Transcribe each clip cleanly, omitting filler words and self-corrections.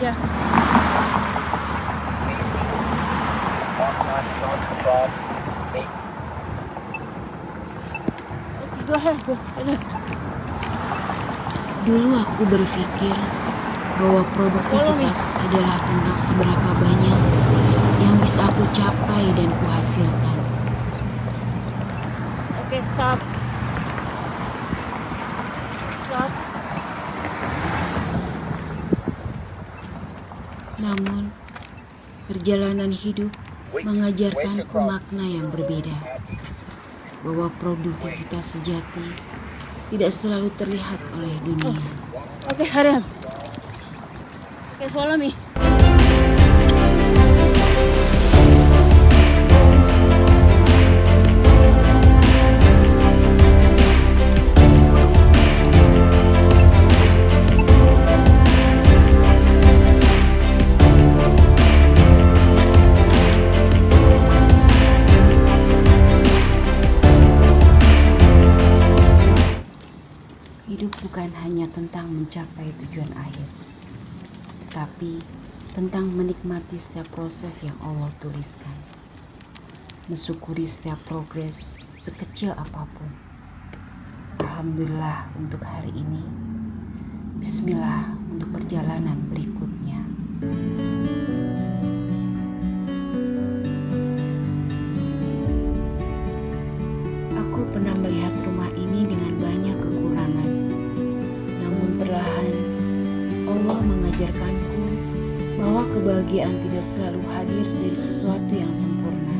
aja. Oke, go ahead. Dulu aku berpikir bahwa produktivitas adalah tentang seberapa banyak yang bisa aku capai dan kuhasilkan. Oke, stop. Namun, perjalanan hidup mengajarkanku makna yang berbeda. Bahwa produktivitas sejati tidak selalu terlihat oleh dunia. Oke, Adam. Oke, follow me. Hidup bukan hanya tentang mencapai tujuan akhir, tetapi tentang menikmati setiap proses yang Allah tuliskan. Mensyukuri setiap progres sekecil apapun. Alhamdulillah untuk hari ini. Bismillah untuk perjalanan berikutnya. Aku pernah melihat rumah ini dengan banyak kekurangan. Namun perlahan Allah mengajarkanku bahwa kebahagiaan tidak selalu hadir dari sesuatu yang sempurna.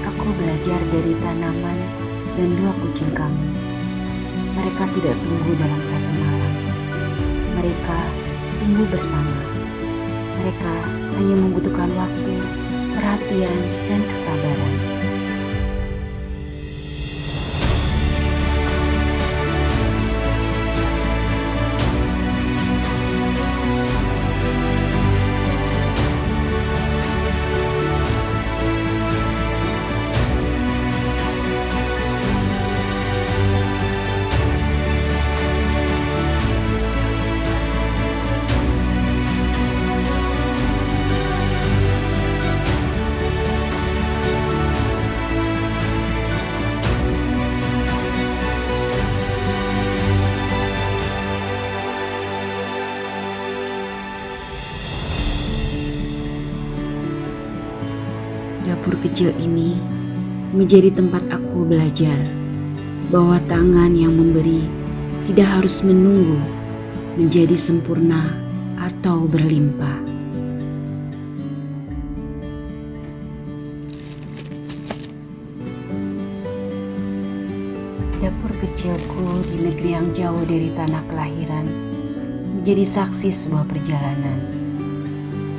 Aku belajar dari tanaman dan dua kucing kami. Mereka tidak tumbuh dalam satu malam. Mereka tumbuh bersama. Mereka hanya membutuhkan waktu, perhatian, dan kesabaran. Dapur kecil ini menjadi tempat aku belajar bahwa tangan yang memberi tidak harus menunggu menjadi sempurna atau berlimpah. Dapur kecilku di negeri yang jauh dari tanah kelahiran menjadi saksi sebuah perjalanan.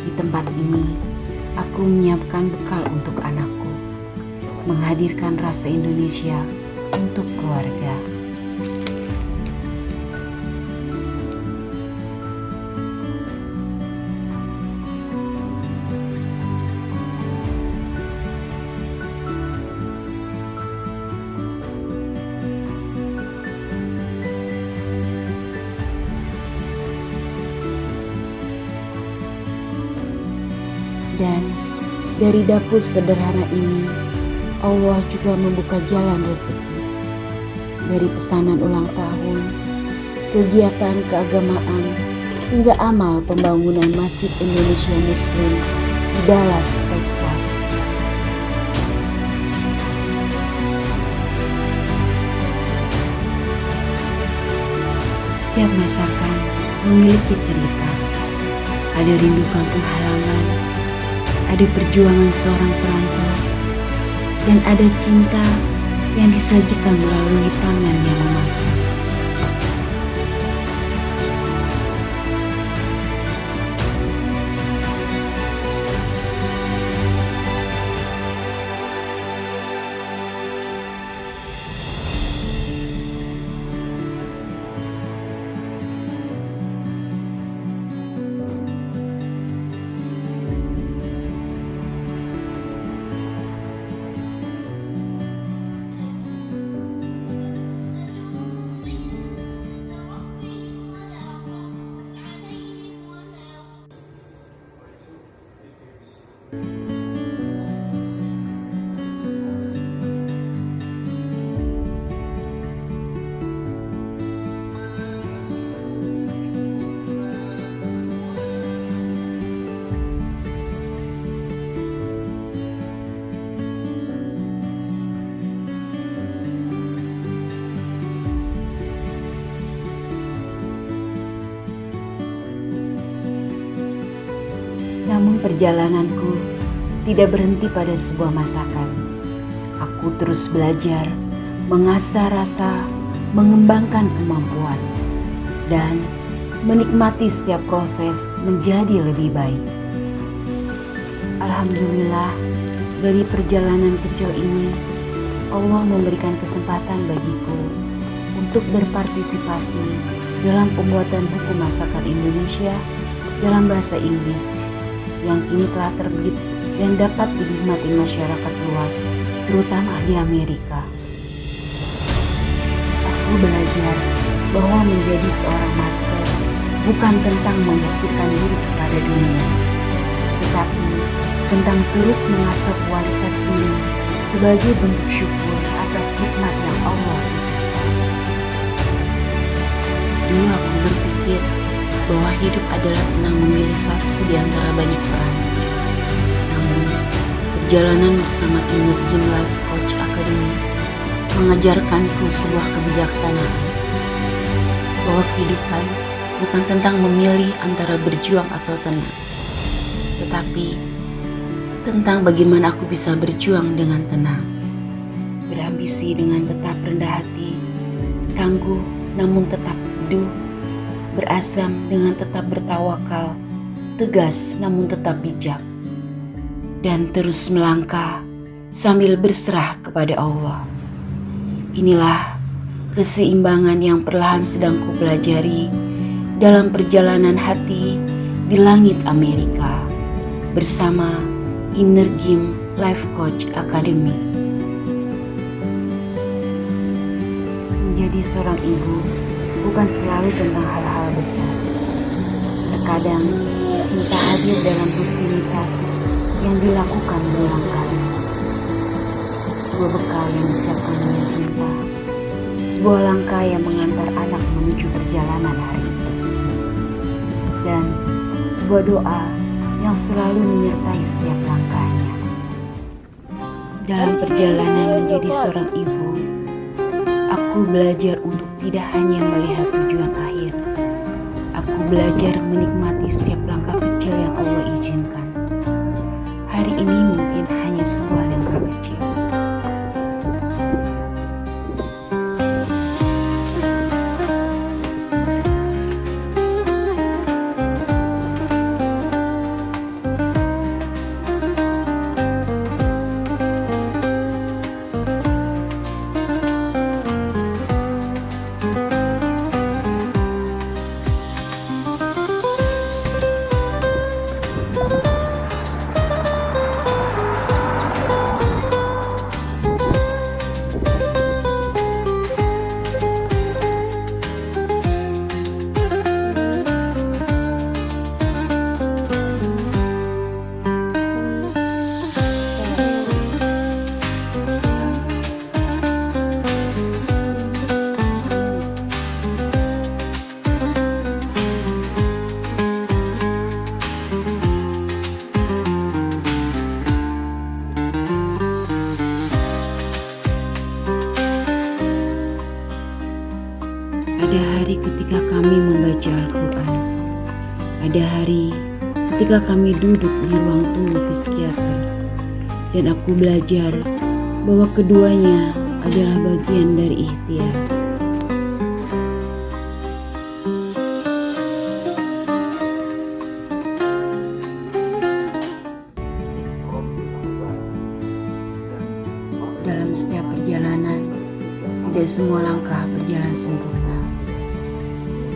Di tempat ini, aku menyiapkan bekal untuk anakku, menghadirkan rasa Indonesia untuk keluarga. Dan dari dapur sederhana ini, Allah juga membuka jalan rezeki. Dari pesanan ulang tahun, kegiatan keagamaan, hingga amal pembangunan Masjid Indonesia Muslim di Dallas, Texas. Setiap masakan memiliki cerita. Ada rindu kampung halaman, ada perjuangan seorang perantau, dan ada cinta yang disajikan melalui tangan yang memasak. Namun perjalananku tidak berhenti pada sebuah masakan. Aku terus belajar, mengasah rasa, mengembangkan kemampuan, dan menikmati setiap proses menjadi lebih baik. Alhamdulillah, dari perjalanan kecil ini, Allah memberikan kesempatan bagiku untuk berpartisipasi dalam pembuatan buku masakan Indonesia dalam bahasa Inggris yang kini telah terbit dan dapat dinikmati masyarakat luas, terutama di Amerika. Aku belajar bahwa menjadi seorang master bukan tentang membuktikan diri kepada dunia, tetapi tentang terus mengasah kualitas diri sebagai bentuk syukur atas nikmat yang Allah berikan. Dulu aku berpikir bahwa hidup adalah tentang memilih satu di antara banyak peran. Namun, perjalanan bersama Innergim Life Coach Academy mengajarkanku sebuah kebijaksanaan, bahwa kehidupan bukan tentang memilih antara berjuang atau tenang, tetapi tentang bagaimana aku bisa berjuang dengan tenang, berambisi dengan tetap rendah hati, tangguh namun tetap teduh, berazam dengan tetap bertawakal, tegas namun tetap bijak, dan terus melangkah sambil berserah kepada Allah. Inilah keseimbangan yang perlahan sedang kupelajari dalam perjalanan hati di langit Amerika bersama Innergim Life Coach Academy. Menjadi seorang ibu bukan selalu tentang hal-hal besar. Terkadang cinta hadir dalam rutinitas yang dilakukan berulang kali. Sebuah bekal yang disiapkan dengan cinta, sebuah langkah yang mengantar anak menuju perjalanan hari itu, dan sebuah doa yang selalu menyertai setiap langkahnya. Dalam perjalanan menjadi seorang ibu, aku belajar untuk tidak hanya melihat tujuan akhir. Aku belajar menikmati setiap langkah kecil yang Allah izinkan. Hari ini mungkin hanya sebuah langkah kecil. Ada hari ketika kami membaca Al-Quran. Ada hari ketika kami duduk di ruang tunggu psikiater. Dan aku belajar bahwa keduanya adalah bagian dari ikhtiar. Dalam setiap perjalanan, tidak semua langkah berjalan sempurna.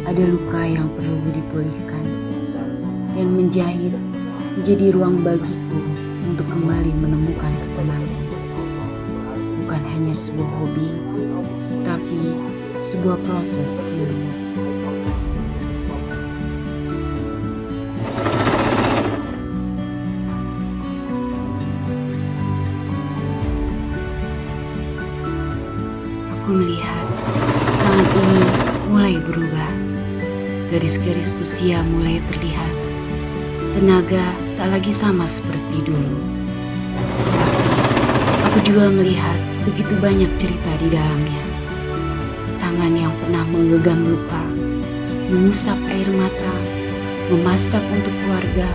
Ada luka yang perlu dipulihkan, dan menjahit menjadi ruang bagiku untuk kembali menemukan ketenangan. Bukan hanya sebuah hobi, tapi sebuah proses healing. Aku melihat tangan ini mulai berubah. Garis-garis usia mulai terlihat. Tenaga tak lagi sama seperti dulu. Tapi aku juga melihat begitu banyak cerita di dalamnya. Tangan yang pernah menggenggam luka, mengusap air mata, memasak untuk keluarga,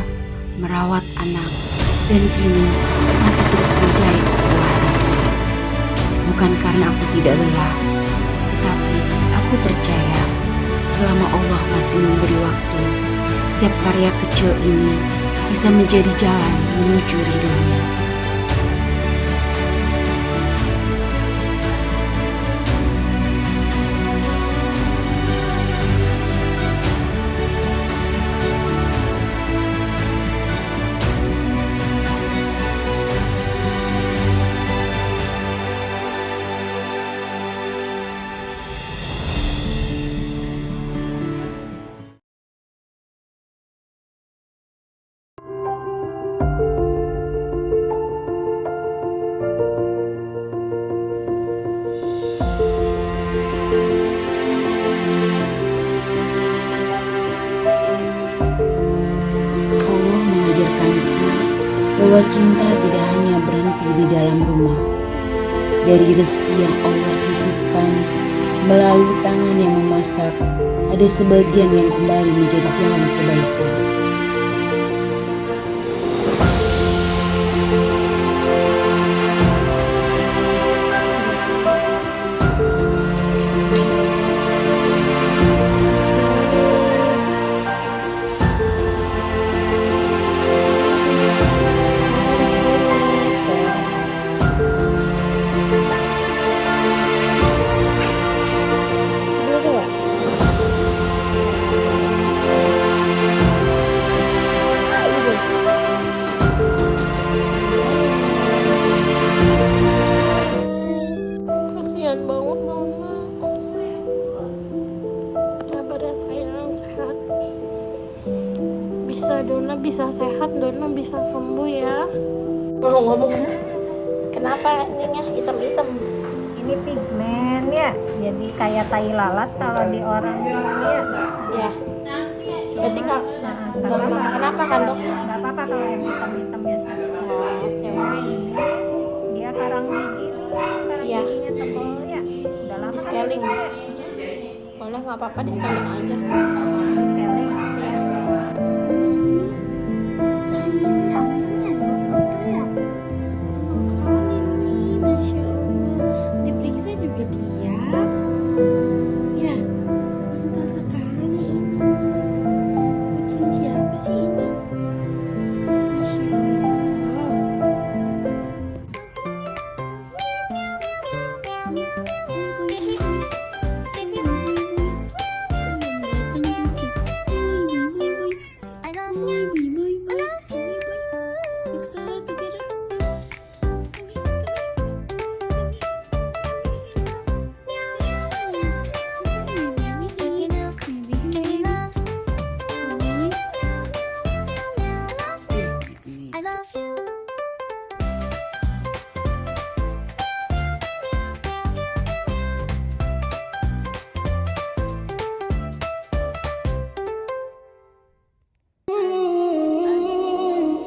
merawat anak, dan kini masih terus menjahit sebuah harapan. Bukan karena aku tidak lelah, tetapi aku percaya selama Allah masih memberi waktu, setiap karya kecil ini bisa menjadi jalan menuju ridhonya. Allah mengajarkanku bahwa cinta tidak hanya berhenti di dalam rumah. Dari rezeki yang Allah titipkan melalui tangan yang memasak, ada sebagian yang kembali menjadi jalan kebaikan. Kasihan banget Dona. Sabar ya sayang, sehat. Dona bisa sehat, Dona bisa sembuh ya. Mau ngomong kenapa ininya hitam-hitam? Ini pigmen ya, jadi kayak tai lalat kalau di orang ini ya. Ya. Berarti nggak apa-apa. kenapa kan dok? Nggak apa-apa kalau yang hitam-hitam biasa. Oke. Dia karang gigi nih, karang Iya. giginya tebal ya. Udah lama Di kan scaling. ya. Boleh nggak apa-apa di scaling aja. Di scaling. Diperiksa juga dia. Ya, entah sekali ini. Kucing siapa sih ini? Masya Allah.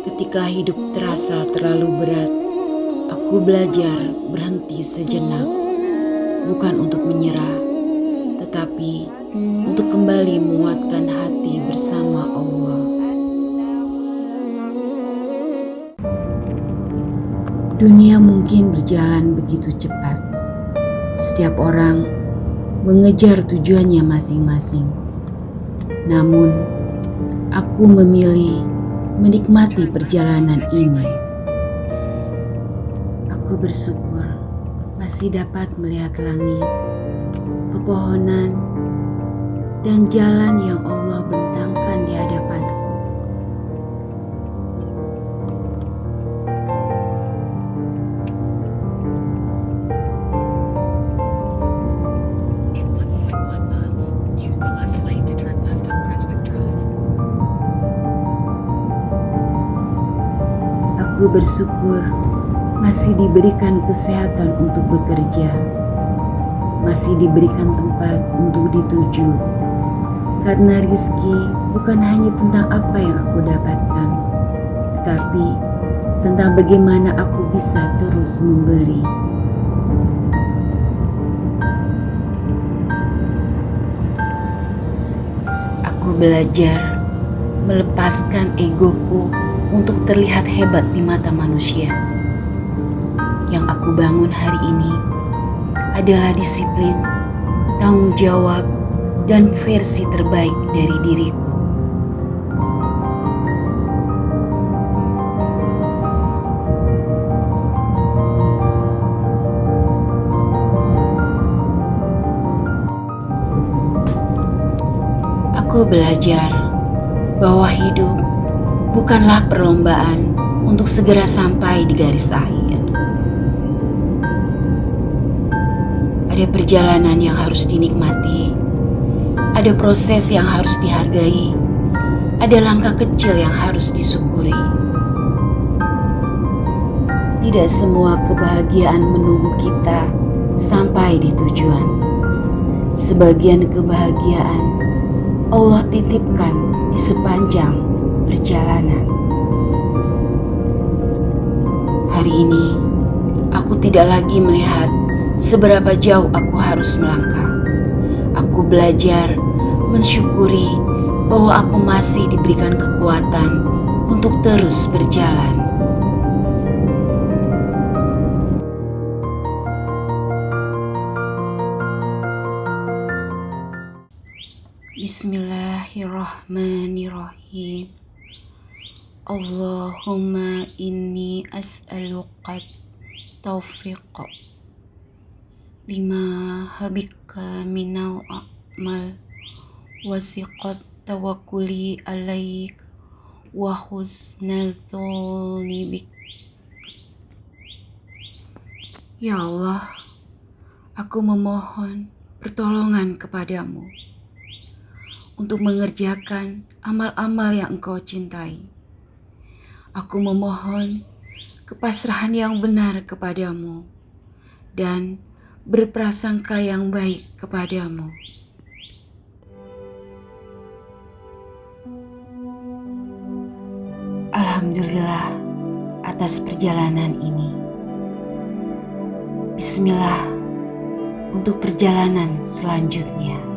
Ketika hidup terasa terlalu berat, aku belajar berhenti sejenak, bukan untuk menyerah, tetapi untuk kembali menguatkan hati bersama Allah. Dunia mungkin berjalan begitu cepat. Setiap orang mengejar tujuannya masing-masing. Namun, aku memilih menikmati perjalanan ini. Aku bersyukur masih dapat melihat langit, pepohonan, dan jalan yang Allah bentangkan di hadapanku. In 1.1 miles, use the left lane to turn left on Creswick Drive. Aku bersyukur masih diberikan kesehatan untuk bekerja, masih diberikan tempat untuk dituju, karena rizki bukan hanya tentang apa yang aku dapatkan, tetapi tentang bagaimana aku bisa terus memberi. Aku belajar melepaskan egoku untuk terlihat hebat di mata manusia. Yang aku bangun hari ini adalah disiplin, tanggung jawab, dan versi terbaik dari diriku. Aku belajar bahwa hidup bukanlah perlombaan untuk segera sampai di garis akhir. Ada perjalanan yang harus dinikmati, ada proses yang harus dihargai, ada langkah kecil yang harus disyukuri. Tidak semua kebahagiaan menunggu kita sampai di tujuan. Sebagian kebahagiaan Allah titipkan di sepanjang perjalanan. Hari ini, aku tidak lagi melihat seberapa jauh aku harus melangkah. Aku belajar mensyukuri bahwa aku masih diberikan kekuatan untuk terus berjalan. Bismillahirrahmanirrahim. Allahumma inni as'aluka taufiq lima habika minal a'mal wasiqat tawakkuli alaik wa husnal dhoni bik. Ya Allah, aku memohon pertolongan kepadamu untuk mengerjakan amal-amal yang Engkau cintai. Aku memohon kepasrahan yang benar kepadamu dan berprasangka yang baik kepadamu. Alhamdulillah atas perjalanan ini. Bismillah untuk perjalanan selanjutnya.